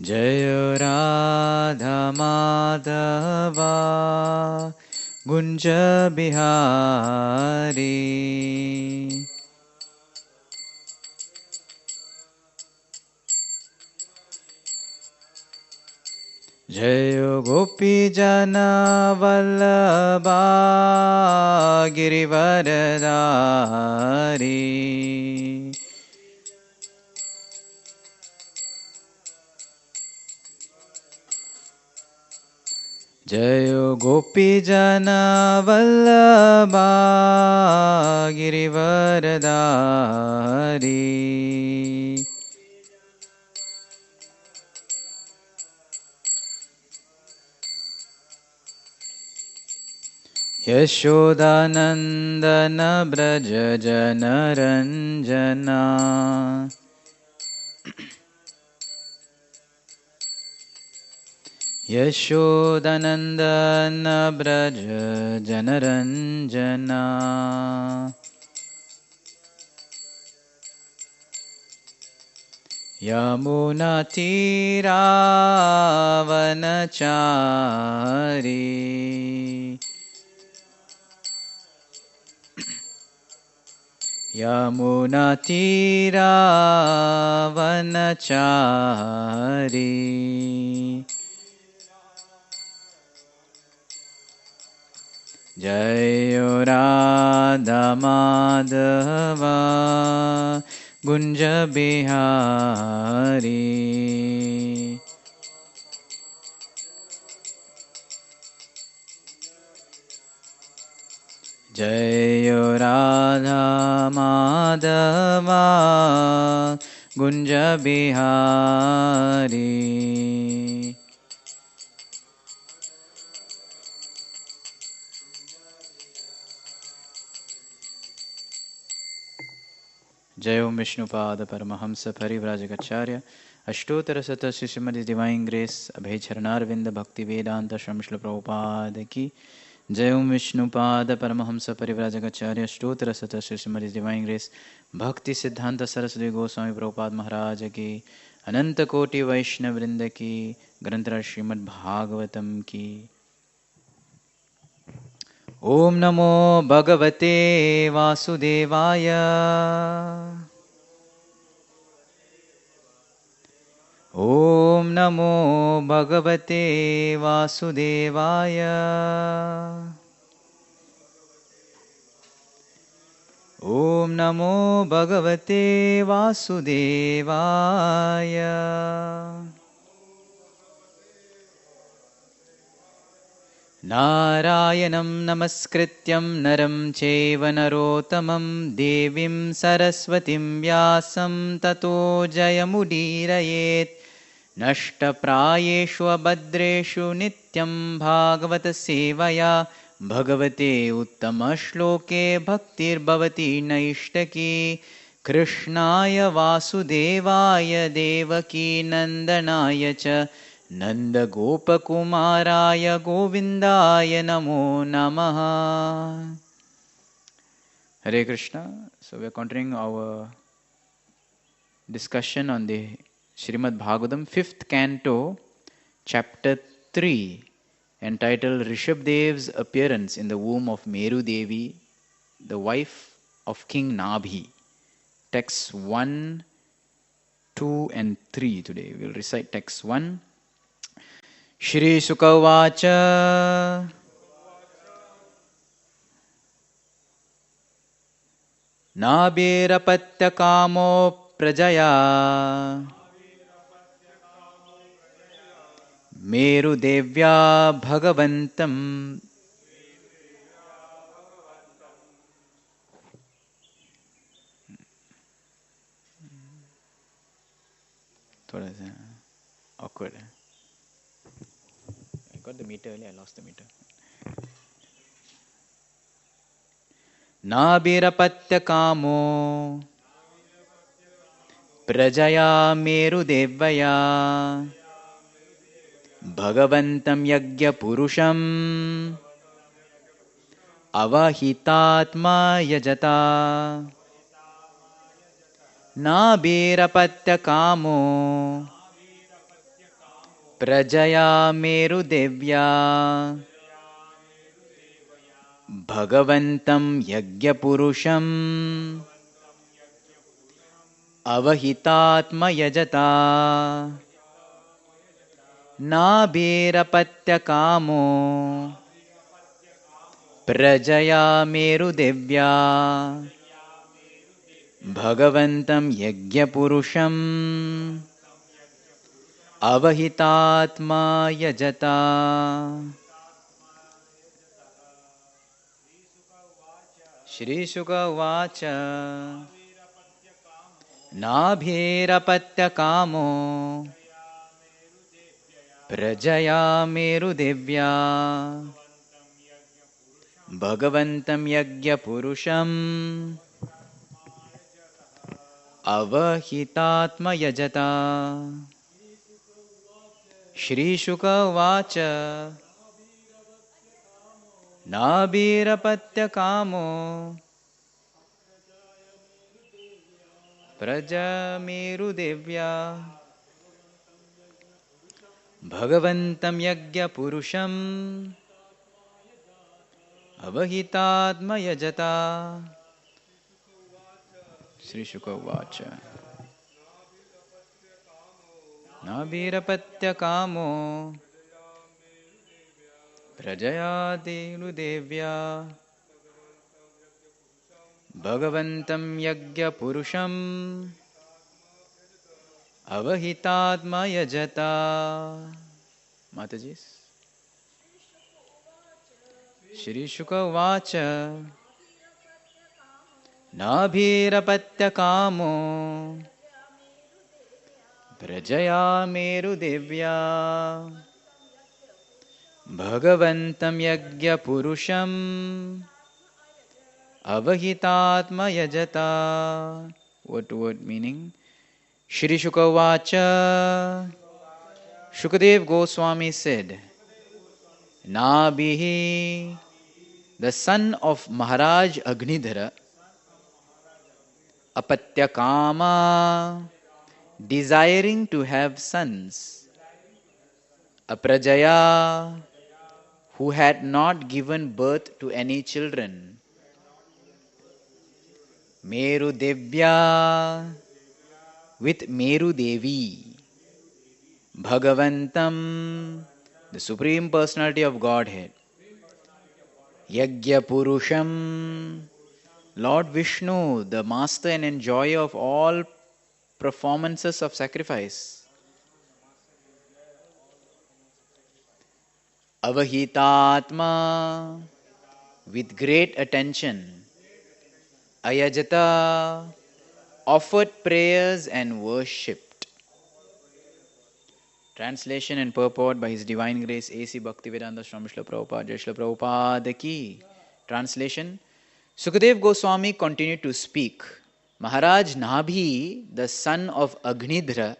जय राधा माधवा गुंज बिहारी जय गोपी जना वल्लभा गिरिवरधारी जय गोपी जना वल्लभा गिरिवरधारी यशोदानंदन ब्रज जनरंजना यशोदानंदन ब्रज जनरंजना यमुना तीरावनचारी यमुना तीरावनचारी जय राधा माधवा गुंज बिहारी जय राधा माधवा गुंज बिहारी जय ओम विष्णुपाद परमहंस परिव्राजकाचार्य अष्टोत्तर शत श्रीमद डिवाइन ग्रेस अभय चरणारविंद भक्ति वेदांत श्रम श्रील प्रभुपाद की जय ओम विष्णुपाद परमहंस परिव्राजकाचार्य अष्टोत्तर शत श्रीमद डिवाइन ग्रेस भक्ति सिद्धांत सरस्वती गोस्वामी प्रभुपाद महाराज की अनंत कोटि वैष्णव वृंद की ग्रंथराज श्रीमद् भागवतम की। ओम नमो भगवते वासुदेवाय ओम नमो भगवते वासुदेवाय ओम नमो भगवते वासुदेवाय नारायणं नमस्कृत्यं नरं चैव नरोत्तमं देवीं सरस्वतीं व्यासं ततो जयमुदीरयेत् नष्टप्रायेषु अभद्रेषु नित्यं भागवत सेवया भगवते उत्तमश्लोके भक्तिर्भवति नैष्टकी कृष्णाय वासुदेवाय देवकी नन्दनाय च नन्दगोपकुमाराय गोविन्दाय नमो नमः। Hare Krishna. So we are continuing our discussion on the Srimad Bhagavatam, 5th canto, chapter 3, entitled Rishabdev's appearance in the womb of Meru Devi, the wife of King Nabhi. Texts 1, 2 and 3 today. We will recite text 1. Shri Sukha Uvacha Nabirapatya Kamo Prajaya Meru Devya Bhagavantam थोड़ा सा awkward है. I got the meter earlier, I lost the meter. Nabirapatya Kamo Prajaya Meru Devaya Bhagavantam Yagya Purusham Avahitatma Yajata Nabirapatya Kamo प्रजया मेरुदेव्या भगवन्तं यज्ञपुरुषम् अवहितात्मयजता नाभिरपत्यकामो प्रजया मेरुदेव्या भगवन्तं यज्ञपुरुषम् अवहितात्मा यजता। श्रीशुक उवाच नाभिरपत्यकामो प्रजया मेरुदेव्या भगवन्तं यज्ञपुरुषम् अवहितात्मा यजता। श्रीशुक उवाच नाभिरपत्यकामो प्रजमेरुदेव्या भगवन्तं यज्ञपुरुषम् अवहितात्मा यजता। श्रीशुक उवाच नाभिरपत्यकामो प्रजया मेरुदेव्या भगवन्तं यज्ञपुरुषम् अवहितात्मा यजता। माताजी। श्रीशुक उवाच नाभिरपत्यकामो प्रजया मेरुदेव्या भगवन्तं यज्ञपुरुषम् अवहितात्मा यजता। Word to word meaning. Shri Shuka Vacha. Shukadev Goswami said, Nabhihi, the son of Maharaj Aghnidhara, Apatyakama, desiring to have sons, Aprajaya, who had not given birth to any children, Meru Devya, with Meru Devi, Bhagavantam, the Supreme Personality of Godhead, Yajna Purusham, Lord Vishnu, the master and enjoyer of all performances of sacrifice, Avahitatma, with great attention, Ayajata, offered prayers and worshipped. Translation and purport by His Divine Grace A.C. Bhaktivedanta Swami Srila Prabhupada, Jai Srila Prabhupada ki. Translation. Sukadev Goswami continued to speak. Maharaj Nabhi, the son of Aghnidhra,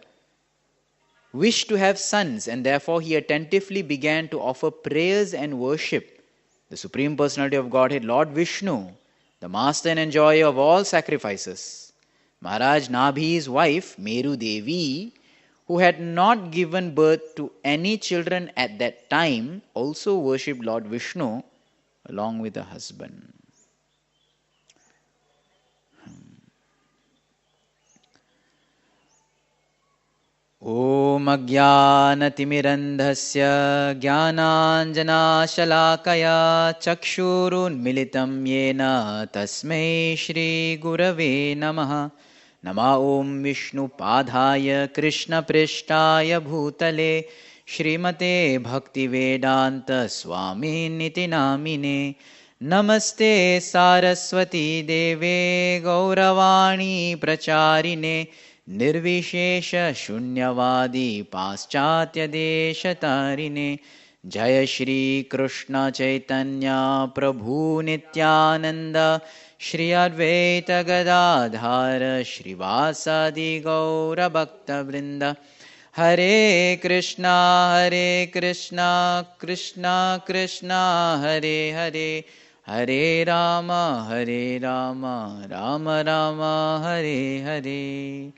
wished to have sons, and therefore he attentively began to offer prayers and worship the Supreme Personality of Godhead, Lord Vishnu, the master and enjoyer of all sacrifices. Maharaj Nabhi's wife, Meru Devi, who had not given birth to any children at that time, also worshipped Lord Vishnu along with her husband. Om Ajnanatimmirandhasya Jnananjanashalakaya Chakshurunmilitam Yena Tasmai Shri Gurave Namaha. Nama Om Vishnu Padhaya Krishna Prishtaya Bhutale Shrimate Bhaktivedanta Swami Niti Namine. Namaste Saraswati Deve Gauravani Pracharine Nirvishesha Shunyavadi Paschatya Deshatarine. Jaya Shri Krishna Chaitanya Prabhu Nityananda Shri Advaita Gadadhara Shrivasadi Gaura Bhakta Vrinda. Hare Krishna Krishna Krishna Hare Hare, Hare Rama Rama Rama Hare Hare.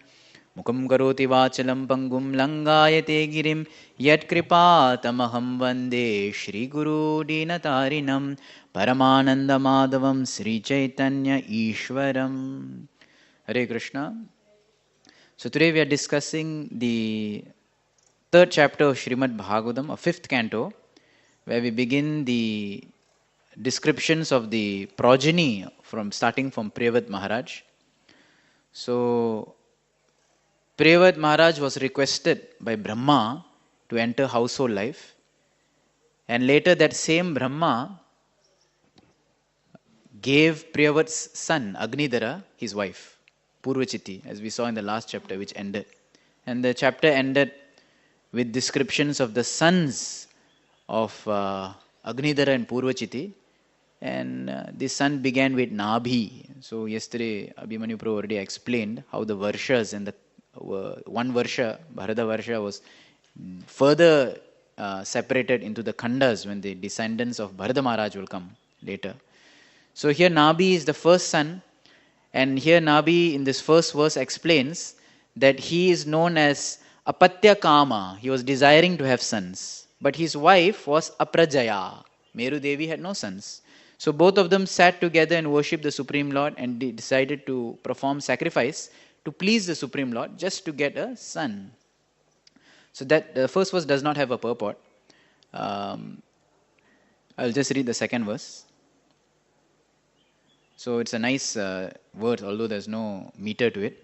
Mukam karoti vachalam pangum langayate girim yat kripatamaham vande Shri Guru Dinatarinam Paramananda Madhavam Sri Chaitanya Ishwaram. Hare Krishna. So today we are discussing the third chapter of Srimad Bhagavatam, a fifth canto, where we begin the descriptions of the progeny from starting from Priyavat Maharaj. So Priyavat Maharaj was requested by Brahma to enter household life, and later that same Brahma gave Priyavat's son Agnidhara his wife Purvachiti, as we saw in the last chapter which ended. And the chapter ended with descriptions of the sons of Agnidhara and Purvachiti. And this son began with Nabhi. So yesterday Abhimanyu Prabhu already explained how the Varshas and the one Varsha, Bharata Varsha, was further separated into the Khandas when the descendants of Bharata Maharaj will come later. So here Nabhi is the first son, and here Nabhi in this first verse explains that he is known as Apatya Kama. He was desiring to have sons, but his wife was Aprajaya. Meru Devi had no sons. So both of them sat together and worshipped the Supreme Lord and decided to perform sacrifice to please the Supreme Lord just to get a son. So that the first verse does not have a purport. I'll just read the second verse. So it's a nice word, although there's no meter to it.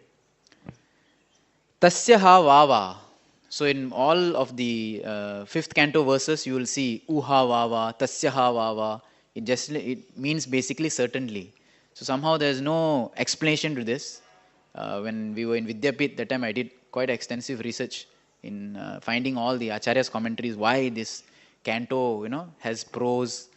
Tasya ha vava. So in all of the fifth canto verses, you will see uha vava, tasya ha vava. It means basically certainly. So somehow there's no explanation to this. When we were in Vidyapit, that time I did quite extensive research in finding all the Acharya's commentaries, why this canto, has prose.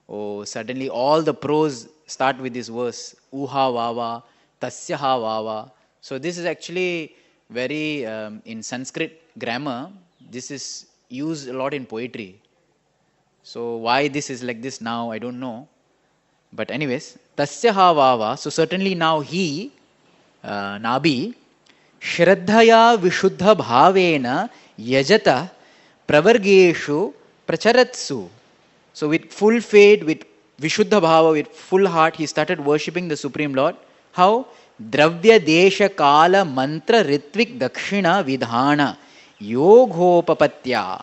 Oh, suddenly all the prose start with this verse, uha vava, tasya ha vava. So this is actually very, in Sanskrit grammar, this is used a lot in poetry. So why this is like this now, I don't know. But anyways, tasya ha vava, so certainly now he, Nabhi, Shraddhaya Vishuddha Bhavena Yajata Pravargeshu Pracharatsu. So with full faith, with Vishuddha Bhava, with full heart, he started worshipping the Supreme Lord. How? Dravya Desha Kala Mantra Ritvik Dakshina Vidhana Yoghopapatya.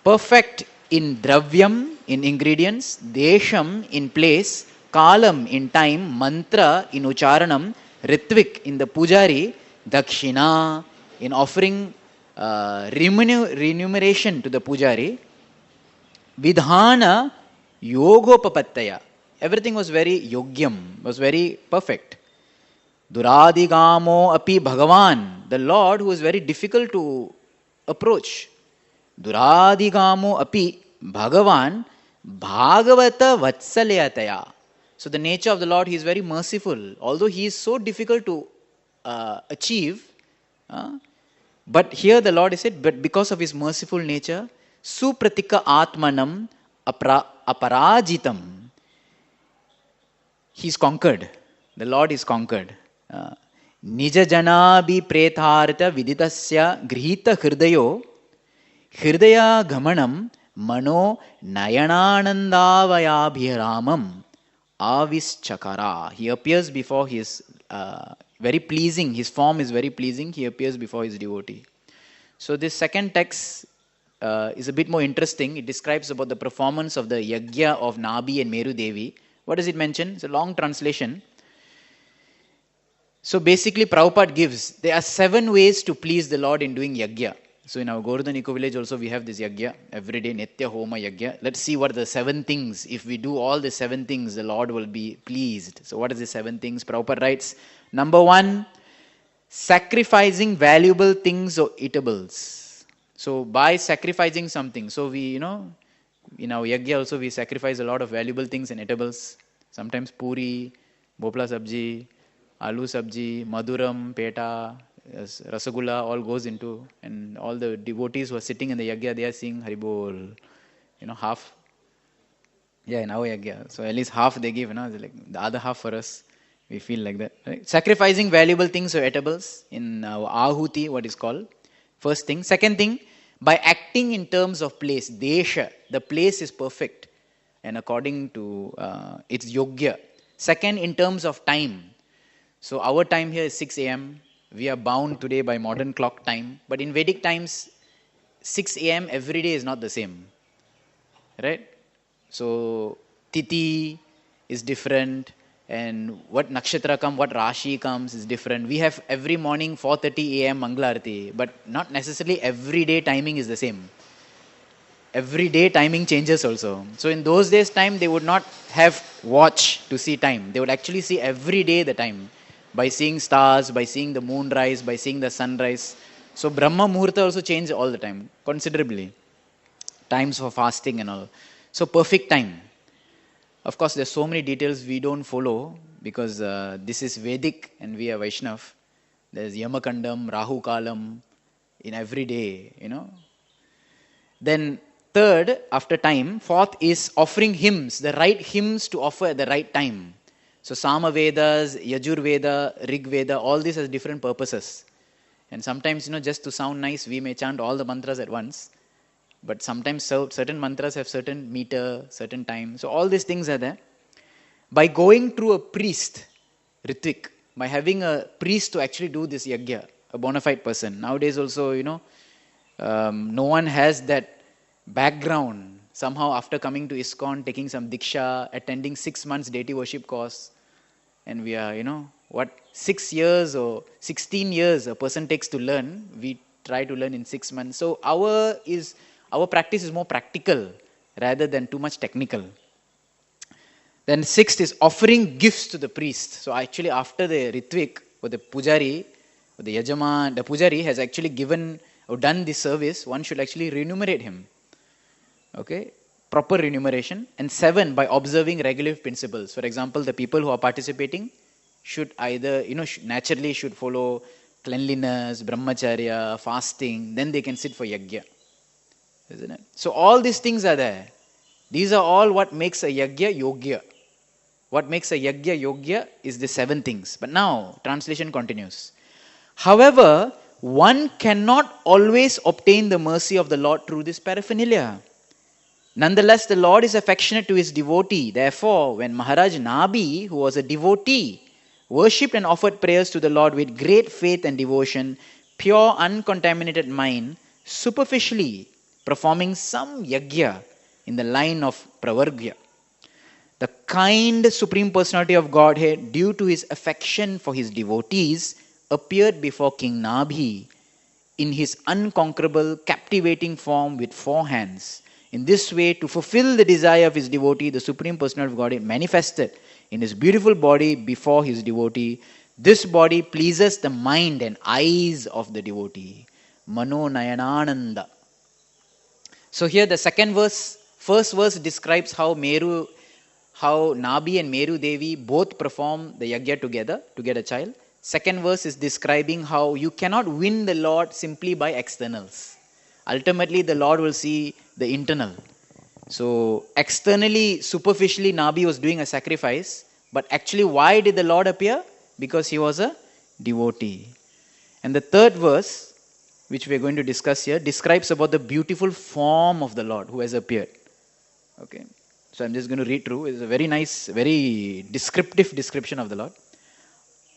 Perfect in Dravyam, in ingredients, Desham, in place, Kalam, in time, Mantra, in Ucharanam, Ritvik, in the Pujari, Dakshina, in offering remuneration to the Pujari, Vidhana Yogopapattaya. Everything was very yogyam, was very perfect. Duradigamo api Bhagavan, the Lord who is very difficult to approach. Duradigamo api Bhagavan Bhagavata Vatsalayataya. So the nature of the Lord, he is very merciful. Although he is so difficult to achieve, but here the Lord is said, but because of his merciful nature, Supratika Atmanam Aparajitam. He's conquered. The Lord is conquered. Nija Janabi Prethartha Viditasya Grihita Hridayo Hridaya Gamanam Mano Nayananandavayabhiramam Avis Chakara. He appears before his very pleasing, his form is very pleasing, he appears before his devotee. So this second text is a bit more interesting. It describes about the performance of the yagya of Nabhi and Meru Devi. What does it mention? It's a long translation. So basically Prabhupada gives, there are 7 ways to please the Lord in doing yagya. So in our Govardhan Eco Village also we have this yagya, every day Nitya Homa yagya. Let's see what are the 7 things. If we do all the 7 things, the Lord will be pleased. So what are the 7 things? Prabhupada writes, number 1, sacrificing valuable things or eatables. So by sacrificing something, so we, in our yagya also we sacrifice a lot of valuable things and eatables. Sometimes puri, bhopla sabji, aloo sabji, maduram, peta, rasagula, all goes into, and all the devotees who are sitting in the yagya, they are seeing Haribol, half. Yeah, in our yagya. So at least half they give, like the other half for us. We feel like that. Right? Sacrificing valuable things or eatables in ahuti, what is called. First thing. Second thing, by acting in terms of place, desha, the place is perfect and according to its yogya. Second, in terms of time. So our time here is 6 a.m. We are bound today by modern clock time. But in Vedic times, 6 a.m. every day is not the same. Right? So Titi is different, and what nakshatra comes, what Rashi comes is different. We have every morning 4:30 a.m. Mangala but not necessarily every day timing is the same. Every day timing changes also. So in those days time, they would not have watch to see time. They would actually see every day the time by seeing stars, by seeing the moon rise, by seeing the sunrise. So Brahma Muhurta also changed all the time, considerably. Times for fasting and all. So perfect time. Of course, there's so many details we don't follow because this is Vedic and we are Vaishnav. There's Yamakandam, Rahu Kalam in every day, Then third, after time, fourth is offering hymns, the right hymns to offer at the right time. So Sama Vedas, Yajur Veda, Rig Veda, all these has different purposes. And sometimes, just to sound nice, we may chant all the mantras at once. But sometimes certain mantras have certain meter, certain time. So all these things are there. By going through a priest, Ritvik, by having a priest to actually do this yagya, a bona fide person. Nowadays also, no one has that background. Somehow after coming to ISKCON, taking some diksha, attending 6 months deity worship course, and we are, 6 years or 16 years a person takes to learn, we try to learn in 6 months. So our practice is more practical rather than too much technical. Then sixth is offering gifts to the priest. So actually after the Ritvik, or the Pujari, or the Yajama, the Pujari has actually given or done this service, one should actually remunerate him. Okay? Proper remuneration. And 7, by observing regulative principles. For example, the people who are participating should either, naturally should follow cleanliness, brahmacharya, fasting, then they can sit for yagya. Isn't it? So all these things are there. These are all what makes a yagya yogya. What makes a yagya yogya is the 7 things. But now, translation continues. However, one cannot always obtain the mercy of the Lord through this paraphernalia. Nonetheless, the Lord is affectionate to his devotee. Therefore, when Maharaj Nabi, who was a devotee, worshipped and offered prayers to the Lord with great faith and devotion, pure, uncontaminated mind, superficially performing some yagya in the line of pravargya, the kind Supreme Personality of Godhead, due to his affection for his devotees, appeared before King Nabhi in his unconquerable, captivating form with 4 hands. In this way, to fulfill the desire of his devotee, the Supreme Personality of Godhead manifested in his beautiful body before his devotee. This body pleases the mind and eyes of the devotee. Mano Nayanananda. So here the first verse describes how Nabi and Meru Devi both perform the yagya together to get a child. Second verse is describing how you cannot win the Lord simply by externals. Ultimately, the Lord will see the internal. So externally, superficially, Nabi was doing a sacrifice. But actually, why did the Lord appear? Because he was a devotee. And the third verse, which we are going to discuss here, describes about the beautiful form of the Lord who has appeared. Okay. So I'm just going to read through. It's a very nice, very descriptive description of the Lord.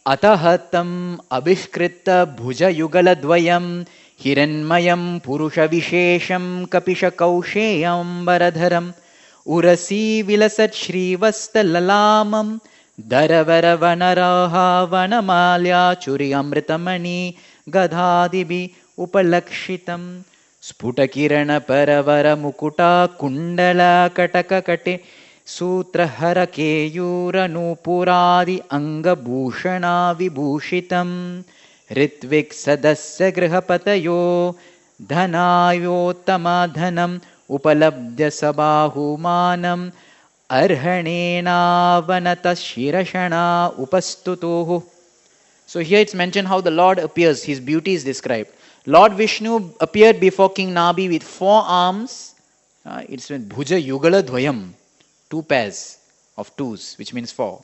Atahatam abhishkrita bhuja yugala dvayam hiranmayam purusha vishesham kapisha kausheyam baradharam urasi vilasat shrivasta lalamam daravara vanaraha vanamalya churi amritamani gadhadibi upalakshitam sputakirana paravara mukuta kundala kataka kate सूत्रहर केयूरनूपुरादि अंगभूषणा विभूषितं Ritvik सदस्य गृहपतयो धनायोत्तमधनम् उपलब्ध्य सबाहुमानम् अर्हणेनावनतशिरषणा उपस्तुतुः. So here it's mentioned how the Lord appears. His beauty is described. Lord Vishnu appeared before King Nabi with 4 arms. It's Bhuja Yugala Dvayam. 2 pairs of 2s, which means 4.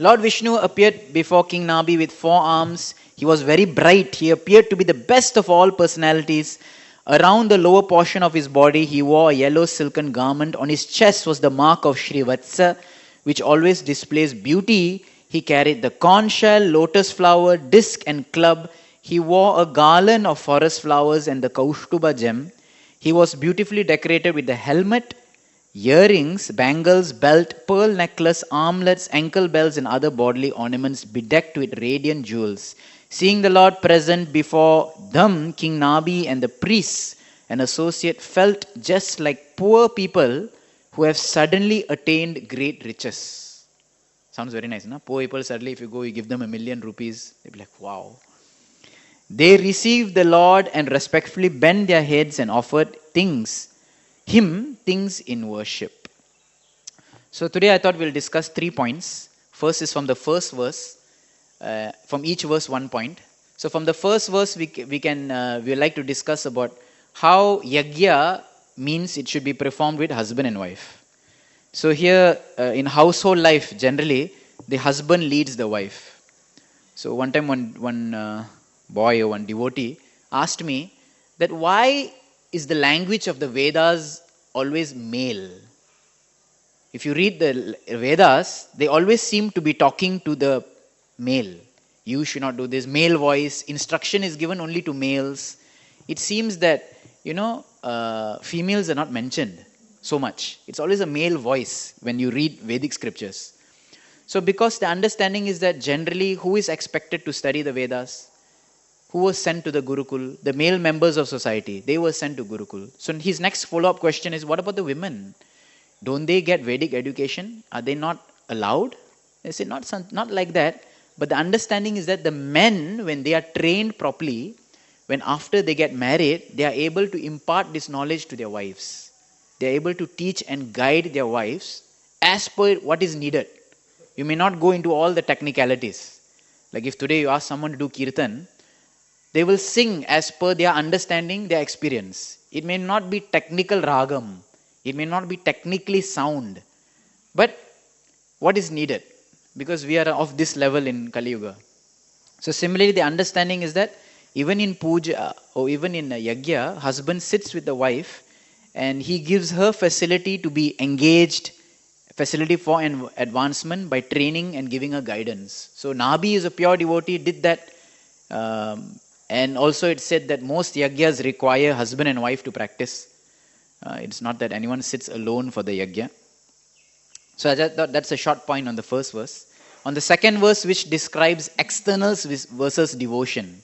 Lord Vishnu appeared before King Nabi with 4 arms. He was very bright. He appeared to be the best of all personalities. Around the lower portion of his body, he wore a yellow silken garment. On his chest was the mark of Shrivatsa, which always displays beauty. He carried the conch shell, lotus flower, disc, and club. He wore a garland of forest flowers and the Kaushtuba gem. He was beautifully decorated with the helmet, earrings, bangles, belt, pearl necklace, armlets, ankle bells, and other bodily ornaments bedecked with radiant jewels. Seeing the Lord present before them, King Nabi and the priests and associate felt just like poor people who have suddenly attained great riches. Sounds very nice, no? Poor people, suddenly if you go, you give them ₹1,000,000, they'll be like, wow. They received the Lord and respectfully bent their heads and offered things in worship. So today I thought we'll discuss 3 points. First is from the first verse. From each verse 1 point. So from the first verse we would like to discuss about how yajna means it should be performed with husband and wife. So here in household life generally the husband leads the wife. So one time one boy or one devotee asked me that why is the language of the Vedas always male? If you read the Vedas, they always seem to be talking to the male. You should not do this. Male voice. Instruction is given only to males. It seems that, females are not mentioned so much. It's always a male voice when you read Vedic scriptures. So because the understanding is that generally who is expected to study the Vedas? Who was sent to the Gurukul? The male members of society. They were sent to Gurukul. So his next follow-up question is, what about the women? Don't they get Vedic education? Are they not allowed? They say, not like that. But the understanding is that the men, when they are trained properly, when after they get married, they are able to impart this knowledge to their wives. They are able to teach and guide their wives as per what is needed. You may not go into all the technicalities. Like if today you ask someone to do kirtan, they will sing as per their understanding, their experience. It may not be technical ragam. It may not be technically sound. But what is needed? Because we are of this level in Kali Yuga. So similarly, the understanding is that even in puja or even in yajna, husband sits with the wife and he gives her facility to be engaged, facility for an advancement by training and giving her guidance. So Nabi is a pure devotee, did that. And also it said that most yajnas require husband and wife to practice. It's not that anyone sits alone for the yajna. So that's a short point on the first verse. On the second verse, which describes externals versus devotion.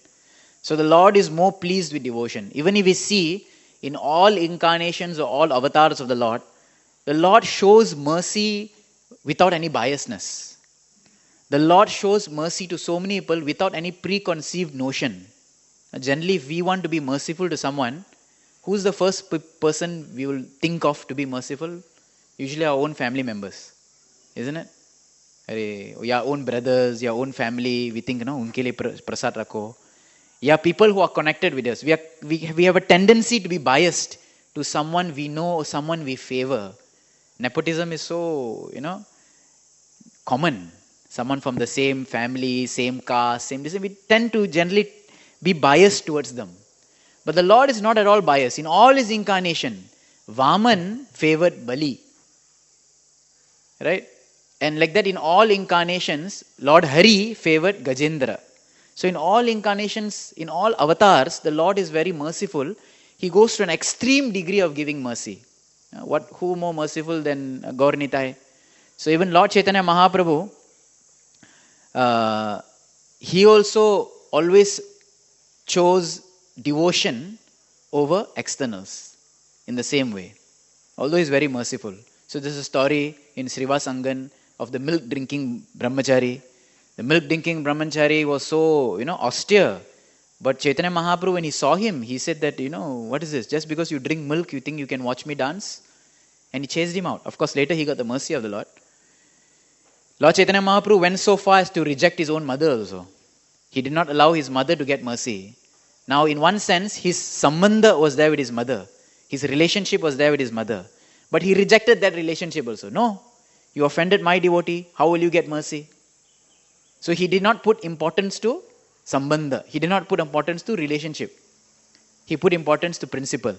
So the Lord is more pleased with devotion. Even if we see in all incarnations or all avatars of the Lord shows mercy without any biasness. The Lord shows mercy to so many people without any preconceived notion. Generally, if we want to be merciful to someone, who's the first person we will think of to be merciful? Usually our own family members, isn't it? Your own brothers, your own family, we think, unke liye prasad rakho. Yeah, people who are connected with us. We have a tendency to be biased to someone we know or someone we favor. Nepotism is so, common. Someone from the same family, same caste, same this. We tend to generally be biased towards them. But the Lord is not at all biased. In all his incarnation, Vaman favored Bali. Right? And like that in all incarnations, Lord Hari favored Gajendra. So in all incarnations, in all avatars, the Lord is very merciful. He goes to an extreme degree of giving mercy. Who more merciful than Gaur Nitai? So even Lord Chaitanya Mahaprabhu, he also always chose devotion over externals in the same way. Although he's very merciful. So this is a story in Srivasangan of the milk drinking brahmachari. The milk drinking brahmachari was so, austere. But Chaitanya Mahaprabhu, when he saw him, he said that, what is this? Just because you drink milk, you think you can watch me dance? And he chased him out. Of course, later he got the mercy of the Lord. Lord Chaitanya Mahaprabhu went so far as to reject his own mother also. He did not allow his mother to get mercy. Now, in one sense, his sambandha was there with his mother. His relationship was there with his mother. But he rejected that relationship also. No, you offended my devotee. How will you get mercy? So he did not put importance to sambandha. He did not put importance to relationship. He put importance to principle.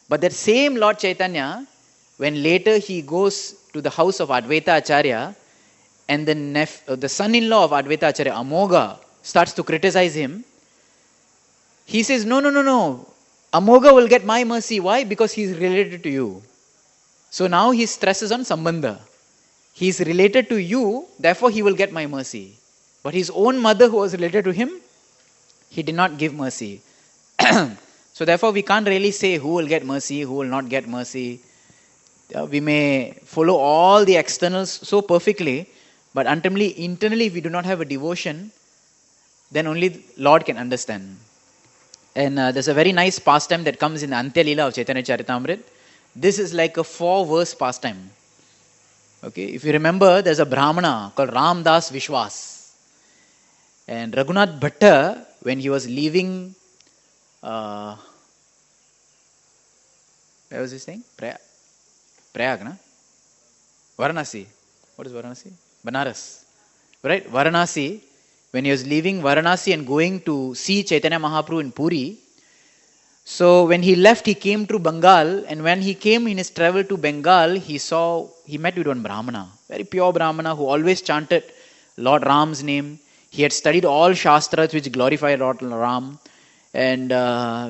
But that same Lord Chaitanya, when later he goes to the house of Advaita Acharya, and the son-in-law of Advaita Acharya, Amoga, starts to criticize him, he says, no, Amoga will get my mercy. Why? Because he is related to you. So now he stresses on sambandha. He is related to you, therefore he will get my mercy. But his own mother who was related to him, he did not give mercy. So therefore we can't really say who will get mercy, who will not get mercy. We may follow all the externals so perfectly, but internally if we do not have a devotion, then only Lord can understand. And there's a very nice pastime that comes in the Antya Leela of Chaitanya Charitamrita. This is like a 4-verse pastime. Okay, if you remember, there's a Brahmana called Ramdas Vishwas. And Raghunath Bhatta, when he was leaving, where was he saying? Prayag, na? Varanasi. What is Varanasi? Banaras. Right? Varanasi. When he was leaving Varanasi and going to see Chaitanya Mahaprabhu in Puri, so when he left, he came to Bengal, and when he came in his travel to Bengal, he met with one Brahmana, very pure Brahmana who always chanted Lord Ram's name. He had studied all Shastras which glorify Lord Ram. And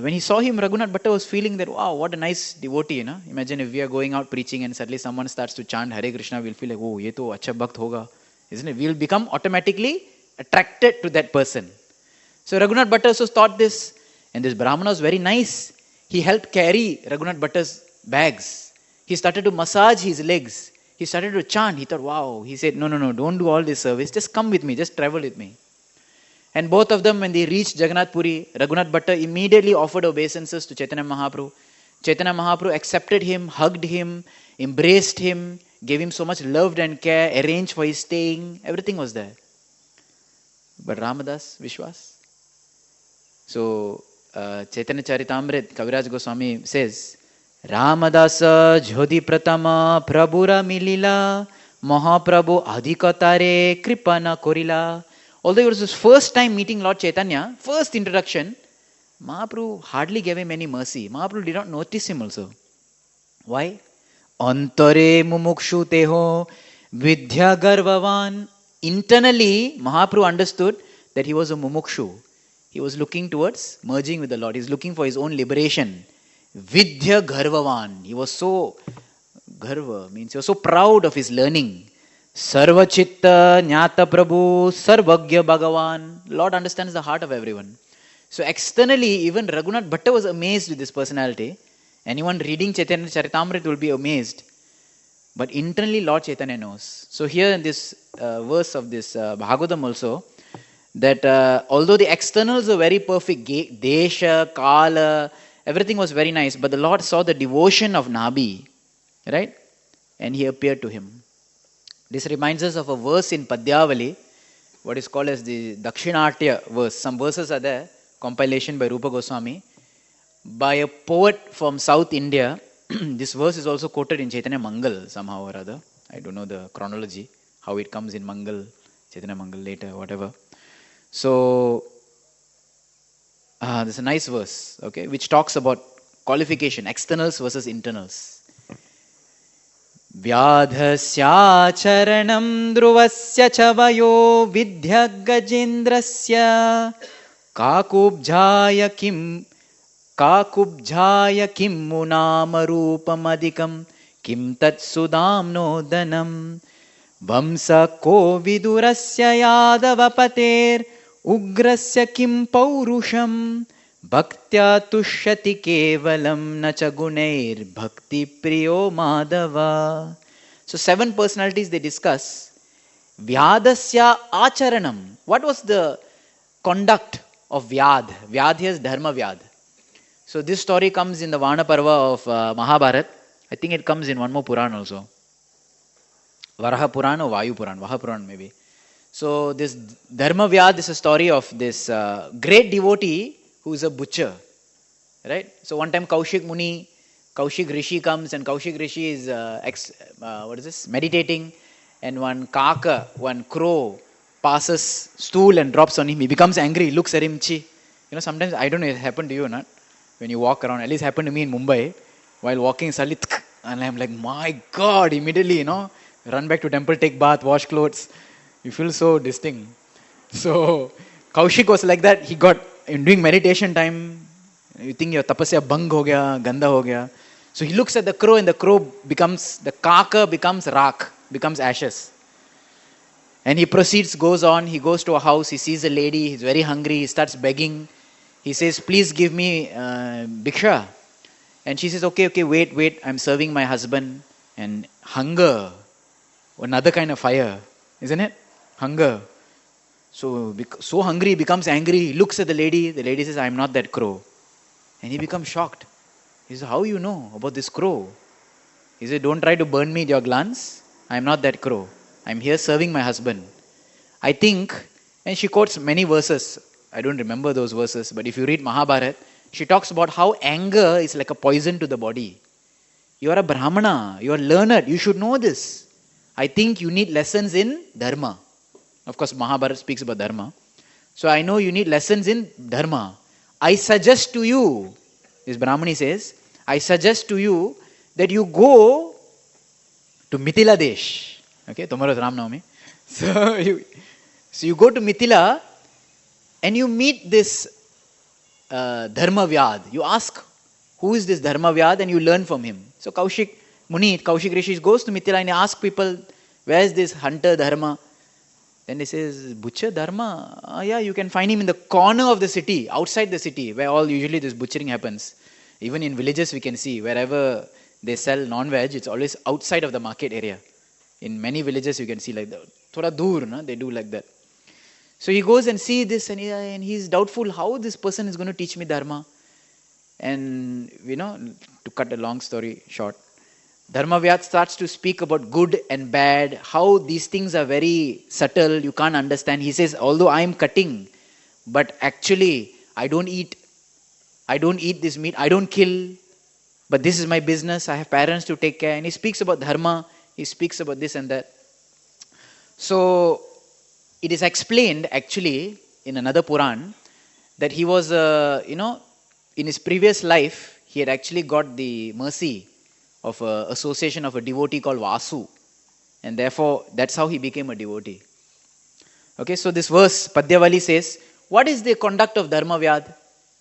when he saw him, Raghunath Bhatta was feeling that, wow, what a nice devotee, you know. Imagine if we are going out preaching and suddenly someone starts to chant Hare Krishna, we'll feel like, oh, ye to acha bhakt hoga. Isn't it? We'll become automatically attracted to that person. So Raghunath Bhatta also thought this. And this Brahmana was very nice. He helped carry Raghunath Bhatta's bags. He started to massage his legs. He started to chant. He thought, wow. He said, no, don't do all this service. Just come with me. Just travel with me. And both of them, when they reached Jagannath Puri, Raghunath Bhatta immediately offered obeisances to Chaitanya Mahaprabhu. Chaitanya Mahaprabhu accepted him, hugged him, embraced him, gave him so much love and care, arranged for his staying. Everything was there. But Ramadas Vishwas. So, Chaitanya Charitamrita, Kaviraj Goswami says, Ramadasa Jyoti Pratama Prabhura Milila Mahaprabhu Adhikatare Kripana Korila. Although it was his first time meeting Lord Chaitanya, first introduction, Mahaprabhu hardly gave him any mercy. Mahaprabhu did not notice him also. Why? Antare mumukshu teho vidya garvavan. Internally, Mahaprabhu understood that he was a mumukshu. He was looking towards merging with the Lord. He was looking for his own liberation. Vidya garvavan. He was so, garva means he was so proud of his learning. Sarva chitta jnata prabhu sarvagya bhagavan. Lord understands the heart of everyone. So externally, even Raghunath Bhatta was amazed with this personality. Anyone reading Chaitanya Charitamrita will be amazed. But internally, Lord Chaitanya knows. So here in this verse of this Bhagavatam also, that although the externals are very perfect, Desha, Kala, everything was very nice, but the Lord saw the devotion of Nabi, right? And he appeared to him. This reminds us of a verse in Padyavali, what is called as the Dakshinatya verse. Some verses are there, compilation by Rupa Goswami, by a poet from South India. This verse is also quoted in Chaitanya Mangal somehow or other. I don't know the chronology, how it comes in Mangal, Chaitanya Mangal later, whatever. So, there's a nice verse, okay, which talks about qualification, externals versus internals. Vyadhasya charanam dhruvasya chavayo vidya gajendrasya kakubjaya kim munama rupamadikam kim tat sudamno danam vamsa ko vidurasya yadavapater ugrasya kim paurusham bhaktya tushyati kevalam nacha gunair bhakti priyo madhava. So 7 personalities they discuss. Vyadasya acharanam. What was the conduct of Vyad? Vyad here is Dharma Vyad. So this story comes in the Vana Parva of Mahabharata. I think it comes in one more Puran also. Varaha Puran or Vayu Puran. Vaha Puran maybe. So this Dharma Vyad is a story of this great devotee who is a butcher. Right? So one time Kaushik Rishi comes, and Kaushik Rishi is meditating, and one crow passes stool and drops on him. He becomes angry. He looks at him. Chi. Sometimes, I don't know if it happened to you or not. When you walk around, at least happened to me in Mumbai. While walking, suddenly, and I'm like, my God, immediately, run back to temple, take bath, wash clothes. You feel so distinct. So, Kaushik was like that. He got, in doing meditation time, you think your tapasya bang ho gaya, ganda ho gaya. So he looks at the crow and the kaka becomes rak, becomes ashes. And he proceeds, goes on, he goes to a house, he sees a lady, he's very hungry, he starts begging. He says, please give me bhiksha. And she says, okay, wait, I'm serving my husband. And hunger, another kind of fire, isn't it? Hunger. So hungry, he becomes angry, he looks at the lady says, I'm not that crow. And he becomes shocked. He says, how you know about this crow? He said, don't try to burn me with your glance. I'm not that crow. I'm here serving my husband. I think, and she quotes many verses. I don't remember those verses, but if you read Mahabharata, she talks about how anger is like a poison to the body. You are a Brahmana, you are learned, you should know this. I think you need lessons in Dharma. Of course, Mahabharata speaks about Dharma. So I know you need lessons in Dharma. I suggest to you, this Brahmani says, I suggest to you that you go to Mithila Desh. Okay, tomorrow is Ram Navami. So you go to Mithila and you meet this Dharma Vyad. You ask, who is this Dharma Vyad? And you learn from him. So Kaushik Rishi goes to Mithila and he asks people, where is this hunter Dharma? Then he says, butcher Dharma? Yeah, you can find him in the corner of the city, outside the city, where usually this butchering happens. Even in villages we can see, wherever they sell non-veg, it's always outside of the market area. In many villages you can see like that. Thoda dur, they do like that. So he goes and sees this and he's doubtful how this person is going to teach me Dharma. And, to cut a long story short, Dharma Vyad starts to speak about good and bad, how these things are very subtle, you can't understand. He says, although I am cutting, but actually I don't eat this meat, I don't kill, but this is my business, I have parents to take care. And he speaks about Dharma, he speaks about this and that. So, it is explained actually in another Puran that he was, in his previous life, he had actually got the mercy of an association of a devotee called Vasu. And therefore, that's how he became a devotee. Okay, so this verse, Padyavali says, what is the conduct of Dharma Vyad?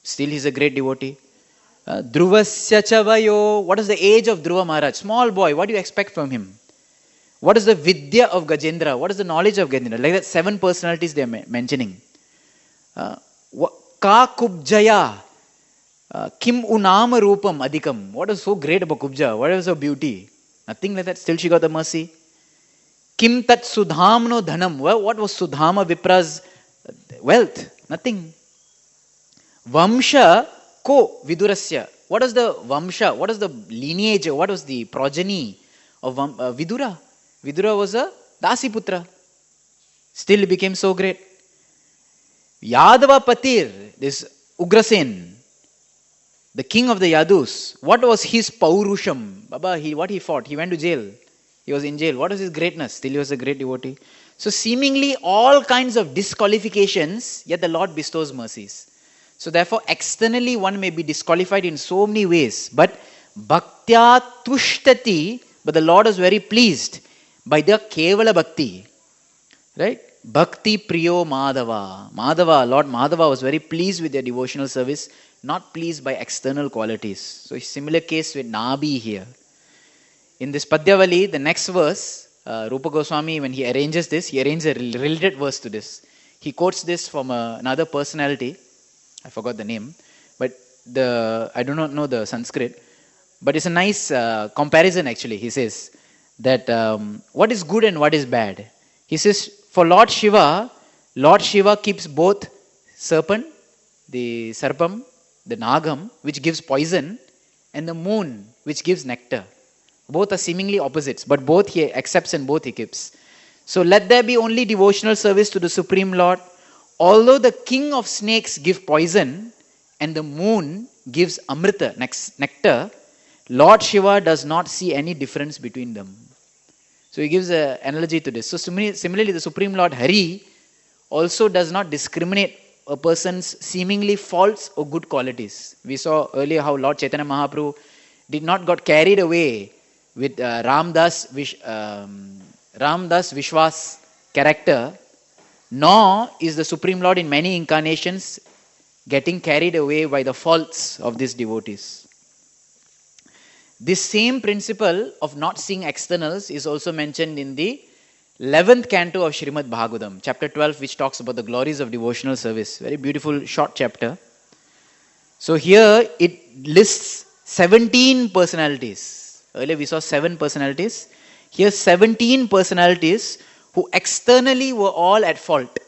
Still he's a great devotee. Dhruvasya chavayo, what is the age of Dhruva Maharaj? Small boy, what do you expect from him? What is the Vidya of Gajendra? What is the knowledge of Gajendra? Like that, 7 personalities they are mentioning. Ka Kubjaya, Kim Unama Rupam Adhikam. What is so great about Kubja? What is her beauty? Nothing like that. Still she got the mercy. Kim Tat Sudhamno Dhanam. Well, what was Sudhama Vipra's wealth? Nothing. Vamsha Ko Vidurasya. What is the Vamsha? What is the lineage? What was the progeny of Vidura? Vidura was a Dasiputra. Still he became so great. Yadava Patir, this Ugrasen, the king of the Yadus, what was his Paurusham? Baba, what he fought? He went to jail. He was in jail. What was his greatness? Still he was a great devotee. So seemingly all kinds of disqualifications, yet the Lord bestows mercies. So therefore externally one may be disqualified in so many ways. But Bhaktya Tushtati, but the Lord is very pleased by the Kevala Bhakti. Right? Bhakti Priyo Madhava. Lord Madhava was very pleased with their devotional service, not pleased by external qualities. So similar case with Nabi here. In this Padyavali, the next verse, Rupa Goswami, when he arranges this, he arranges a related verse to this. He quotes this from another personality. I forgot the name. But I do not know the Sanskrit. But it's a nice comparison actually. He says that what is good and what is bad. He says, for Lord Shiva keeps both serpent, the sarpam, the nagam, which gives poison, and the moon, which gives nectar. Both are seemingly opposites, but both he accepts and both he keeps. So let there be only devotional service to the Supreme Lord. Although the king of snakes give poison, and the moon gives amrita, nectar, Lord Shiva does not see any difference between them. So he gives an analogy to this. So similarly, the Supreme Lord Hari also does not discriminate a person's seemingly false or good qualities. We saw earlier how Lord Chaitanya Mahaprabhu did not got carried away with Ramdas Vishwas character, nor is the Supreme Lord in many incarnations getting carried away by the faults of these devotees. This same principle of not seeing externals is also mentioned in the 11th canto of Srimad Bhagavatam, chapter 12, which talks about the glories of devotional service. Very beautiful, short chapter. So here it lists 17 personalities. Earlier we saw 7 personalities. Here 17 personalities who externally were all at fault.